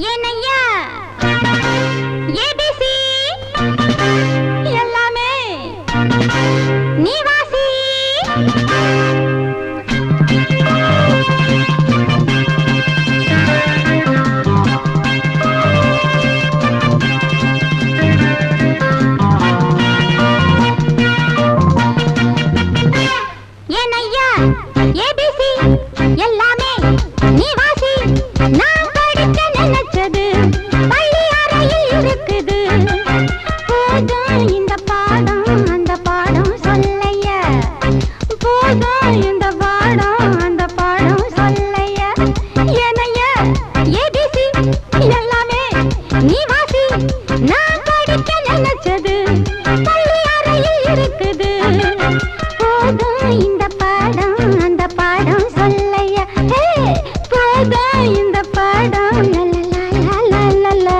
ஏனையா ABC எல்லாமே நீ வாசி ஏனையா ஏபிசி எல்லாமே நீ வாசி நான் படிக்க நினைச்சது பள்ளி அறையில் இருக்குது போதும் இந்த பாடம் அந்த பாடம் சொல்லையா போதும் இந்த பாடம் அந்த பாடம் சொல்லையா ஏனையா ஏபிசி எல்லாமே நீ வாசி நான் படிக்க நினைச்சது பள்ளி அறையில் இருக்குது போதும் இந்த பாடம் அந்த பாடம் சொல்லையா போதும் இந்த பாடம் லலலலலலலா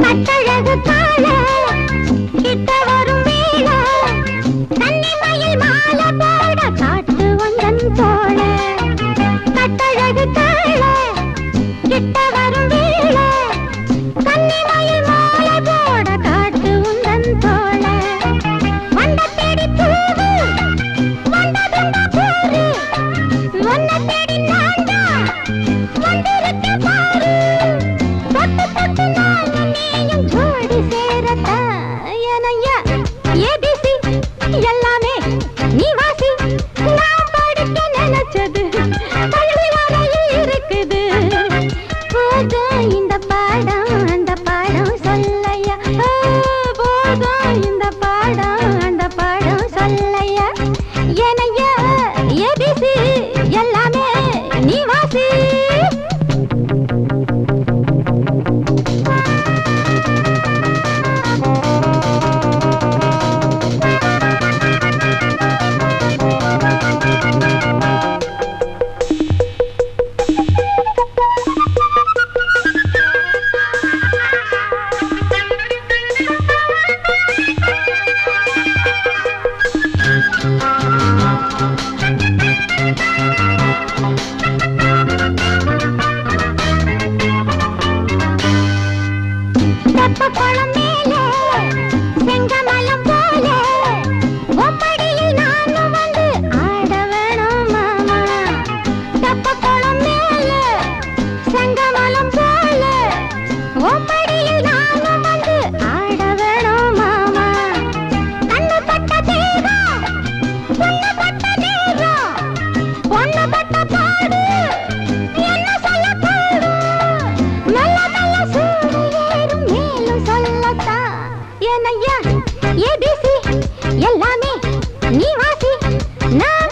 கட்டழகு கால கிட்ட வரும் வேளை கன்னிமயில் மாலை போட காட்டு வந்தன் தோழ கட்டழகு கால கிட்ட வரும் வேளை கன்னிமயில் மாலை போட காட்டு வந்தன் தோழ வந்த தேடி தூது வந்ததென்ன போரு வந்த தேடி நான்தா வந்திருக்க பாரு தொட்டு தொட்டு நானும் நீயும் ஜோடி சேரத்தா ஏனையா ஏபிசி எல்லாமே நீ வாசி நான் படிக்க நினைச்சது பள்ளி அறையில் இருக்குது போதும் இந்த பாடம் அந்த பாடம் சொல்லையா போதும் இந்த பாடம் அந்த பாடம் சொல்லையா ஏனையா ஏபிசி எல்லாமே நீ வாசி தெப்பக்குளம் மேலே செங்கமலம் போல ஒப்படியில் நானும் வந்து ஆட வேணும் மாமா தெப்பக்குளம் மேலே செங்கமலம் போல ஒப்படியில் நானும் வந்து ஆட வேணும் மாமா கண்ணு பட்ட தேகம் பொண்ணு பட்ட நேரம் பொண்ணு பட்ட பாடு என்ன சொல்ல பாடு மெல்ல மெல்ல சூடு ஏறும் மேலும் சொல்லத்தா ஏனையா ஏபிசி எல்லாமே நீ வாசி நான்